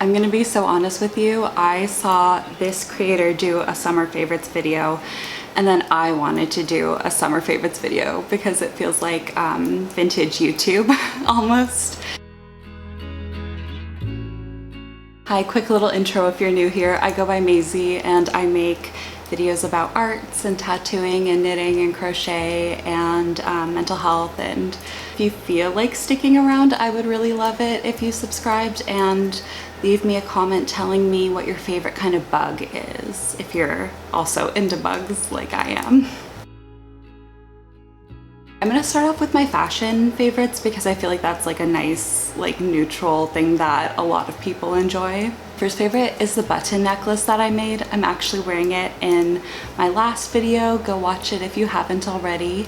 I'm gonna be so honest with you. I saw this creator do a summer favorites video, and then I wanted to do a summer favorites video because it feels like vintage YouTube almost. Hi, quick little intro if you're new here. I go by Maisie and I make videos about arts and tattooing and knitting and crochet and mental health, and if you feel like sticking around, I would really love it if you subscribed and leave me a comment telling me what your favorite kind of bug is, if you're also into bugs like I am. I'm gonna start off with my fashion favorites because I feel like that's like a nice, like neutral thing that a lot of people enjoy. First favorite is the button necklace that I made. I'm actually wearing it in my last video. Go watch it if you haven't already.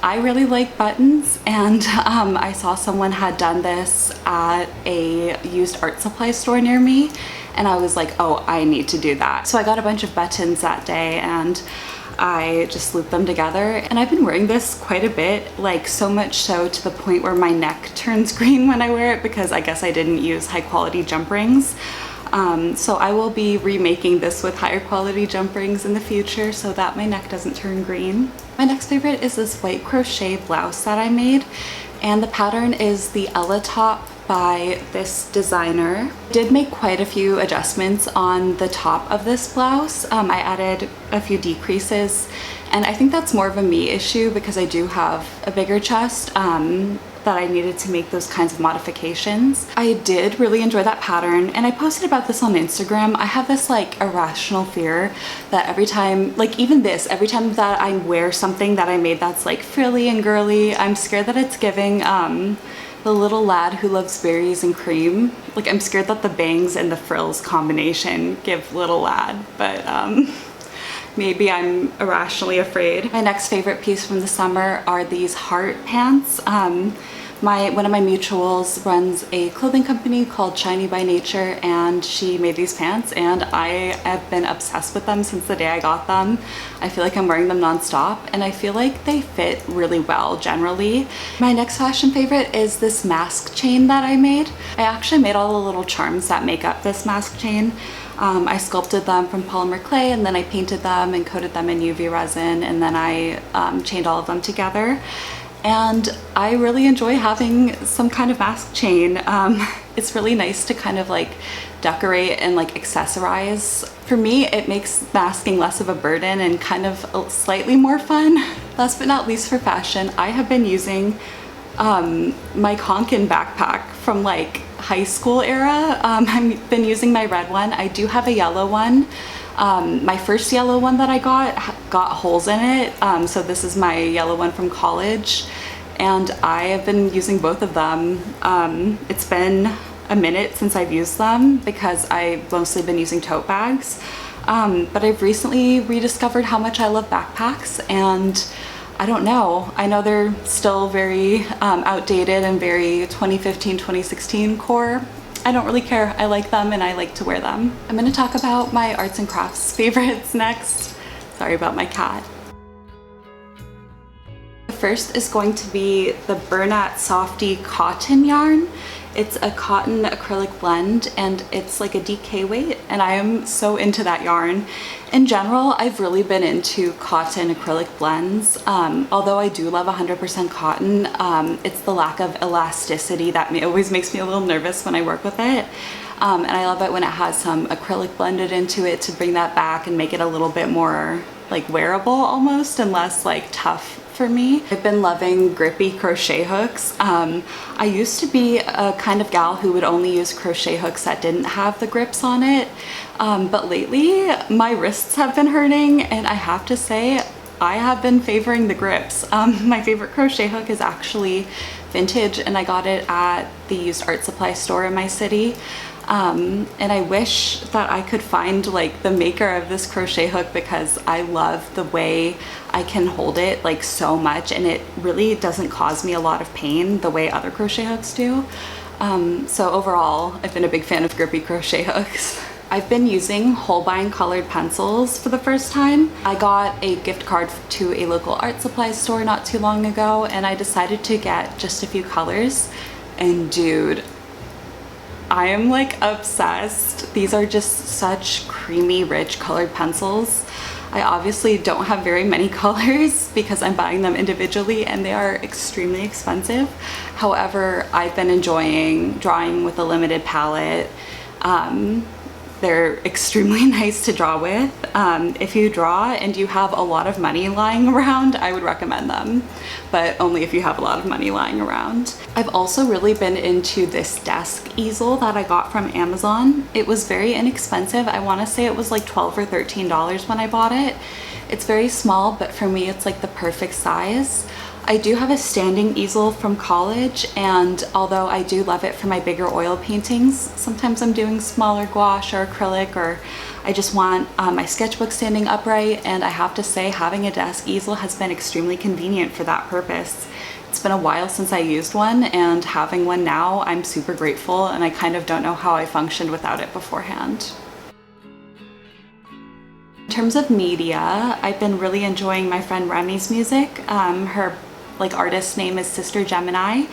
I really like buttons, and I saw someone had done this at a used art supply store near me, and I was like, oh, I need to do that. So I got a bunch of buttons that day and I just looped them together, and I've been wearing this quite a bit, like so much so to the point where my neck turns green when I wear it because I guess I didn't use high quality jump rings. So I will be remaking this with higher quality jump rings in the future so that my neck doesn't turn green. My next favorite is this white crochet blouse that I made, and the pattern is the Ella top by this designer. Did make quite a few adjustments on the top of this blouse. I added a few decreases, and I think that's more of a me issue because I do have a bigger chest that I needed to make those kinds of modifications. I did really enjoy that pattern, and I posted about this on Instagram. I have this like irrational fear that every time, like even this, every time that I wear something that I made that's like frilly and girly, I'm scared that it's giving the little lad who loves berries and cream. Like I'm scared that the bangs and the frills combination give little lad, but maybe I'm irrationally afraid. My next favorite piece from the summer are these heart pants. One of my mutuals runs a clothing company called Shiny by Nature, and she made these pants, and I have been obsessed with them since the day I got them. I feel like I'm wearing them nonstop, and I feel like they fit really well generally. My next fashion favorite is this mask chain that I made. I actually made all the little charms that make up this mask chain. I sculpted them from polymer clay, and then I painted them and coated them in UV resin, and then I chained all of them together. And I really enjoy having some kind of mask chain. It's really nice to kind of like decorate and like accessorize. For me, it makes masking less of a burden and kind of slightly more fun. Last but not least for fashion, I have been using my Konkin backpack from like high school era. I've been using my red one. I do have a yellow one. My first yellow one that I got holes in it, so this is my yellow one from college, and I have been using both of them. It's been a minute since I've used them because I've mostly been using tote bags, but I've recently rediscovered how much I love backpacks, and I don't know, I know they're still very outdated and very 2015, 2016 core. I don't really care. I like them and I like to wear them. I'm gonna talk about my arts and crafts favorites next. Sorry about my cat. The first is going to be the Bernat Softy cotton yarn. It's a cotton acrylic blend, and it's like a DK weight, and I am so into that yarn. In general, I've really been into cotton acrylic blends. Although I do love 100% cotton, it's the lack of elasticity that always makes me a little nervous when I work with it. And I love it when it has some acrylic blended into it to bring that back and make it a little bit more like wearable almost, and less like tough for me. I've been loving grippy crochet hooks. I used to be a kind of gal who would only use crochet hooks that didn't have the grips on it, but lately my wrists have been hurting, and I have to say I have been favoring the grips. My favorite crochet hook is actually vintage, and I got it at the used art supply store in my city. And I wish that I could find like the maker of this crochet hook because I love the way I can hold it like so much, and it really doesn't cause me a lot of pain the way other crochet hooks do. So overall, I've been a big fan of grippy crochet hooks. I've been using Holbein colored pencils for the first time. I got a gift card to a local art supply store not too long ago, and I decided to get just a few colors, and dude, I am like obsessed. These are just such creamy, rich colored pencils. I obviously don't have very many colors because I'm buying them individually and they are extremely expensive. However, I've been enjoying drawing with a limited palette. They're extremely nice to draw with. If you draw and you have a lot of money lying around, I would recommend them, but only if you have a lot of money lying around. I've also really been into this desk easel that I got from Amazon. It was very inexpensive. I want to say it was like $12 or $13 when I bought it. It's very small, but for me it's like the perfect size. I do have a standing easel from college, and although I do love it for my bigger oil paintings, sometimes I'm doing smaller gouache or acrylic, or I just want my sketchbook standing upright, and I have to say having a desk easel has been extremely convenient for that purpose. It's been a while since I used one, and having one now, I'm super grateful, and I kind of don't know how I functioned without it beforehand. In terms of media, I've been really enjoying my friend Remy's music. Her artist name is Sister Gemini,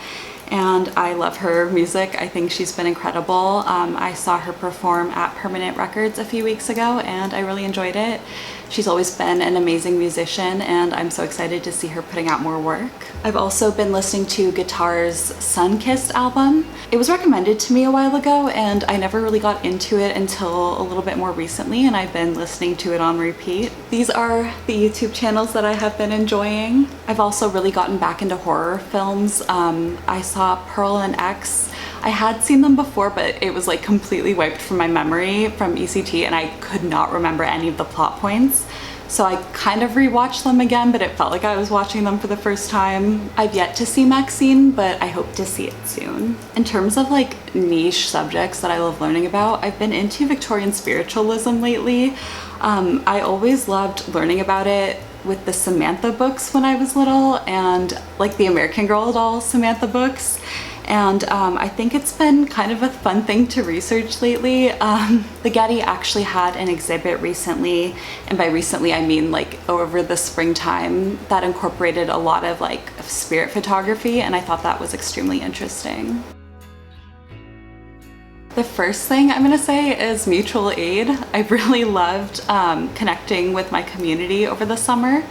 and I love her music. I think she's been incredible. I saw her perform at Permanent Records a few weeks ago and I really enjoyed it. She's always been an amazing musician and I'm so excited to see her putting out more work. I've also been listening to Guitar's Sunkissed album. It was recommended to me a while ago and I never really got into it until a little bit more recently, and I've been listening to it on repeat. These are the YouTube channels that I have been enjoying. I've also really gotten back into horror films. I saw Pearl and X. I had seen them before, but it was like completely wiped from my memory from ECT and I could not remember any of the plot points. So I kind of rewatched them again, but it felt like I was watching them for the first time. I've yet to see Maxine, but I hope to see it soon. In terms of like niche subjects that I love learning about, I've been into Victorian spiritualism lately. I always loved learning about it with the Samantha books when I was little, and like the American Girl doll Samantha books. And I think it's been kind of a fun thing to research lately. The Getty actually had an exhibit recently, and by recently I mean like over the springtime, that incorporated a lot of like spirit photography, and I thought that was extremely interesting. The first thing I'm gonna say is mutual aid. I've really loved connecting with my community over the summer.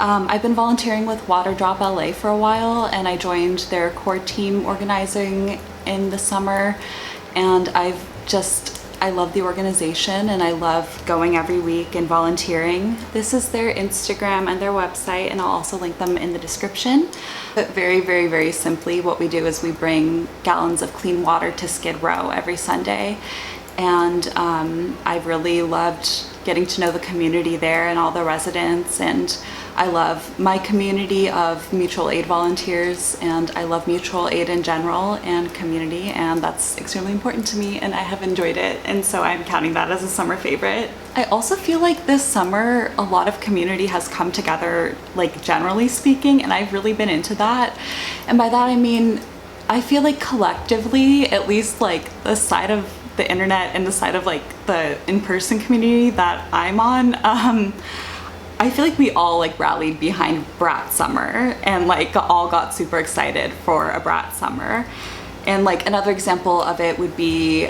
I've been volunteering with Water Drop LA for a while, and I joined their core team organizing in the summer, and I love the organization and I love going every week and volunteering. This is their Instagram and their website, and I'll also link them in the description. But very, very, very simply, what we do is we bring gallons of clean water to Skid Row every Sunday. And I've really loved getting to know the community there and all the residents, and I love my community of mutual aid volunteers, and I love mutual aid in general and community, and that's extremely important to me and I have enjoyed it, and so I'm counting that as a summer favorite. I also feel like this summer a lot of community has come together, like generally speaking, and I've really been into that. And by that I mean I feel like collectively, at least like the side of the internet and the side of like the in-person community that I'm on, I feel like we all like rallied behind Brat Summer and like all got super excited for a Brat Summer. And like another example of it would be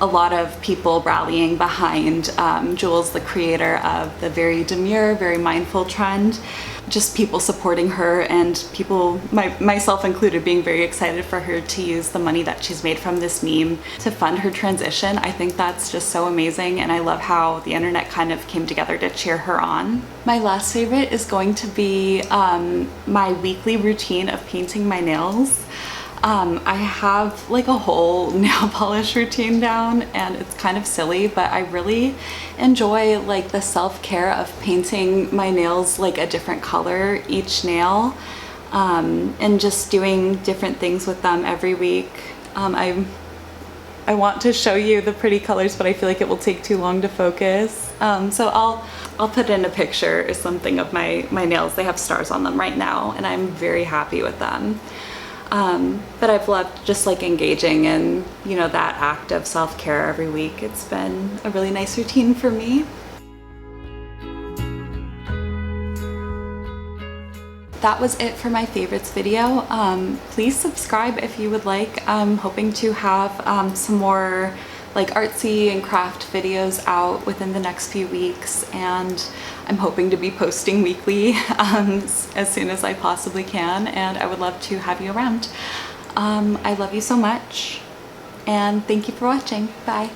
a lot of people rallying behind Jules, the creator of the Very Demure, Very Mindful trend. Just people supporting her, and people, myself included, being very excited for her to use the money that she's made from this meme to fund her transition. I think that's just so amazing, and I love how the internet kind of came together to cheer her on. My last favorite is going to be my weekly routine of painting my nails. I have like a whole nail polish routine down, and it's kind of silly, but I really enjoy like the self-care of painting my nails like a different color each nail, and just doing different things with them every week. I want to show you the pretty colors, but I feel like it will take too long to focus. So I'll put in a picture or something of my nails. They have stars on them right now, and I'm very happy with them. But I've loved just like engaging in, you know, that act of self-care every week. It's been a really nice routine for me. that was it for my favorites video. Please subscribe if you would like. I'm hoping to have some more like artsy and craft videos out within the next few weeks, and I'm hoping to be posting weekly as soon as I possibly can, and I would love to have you around. I love you so much, and thank you for watching. Bye.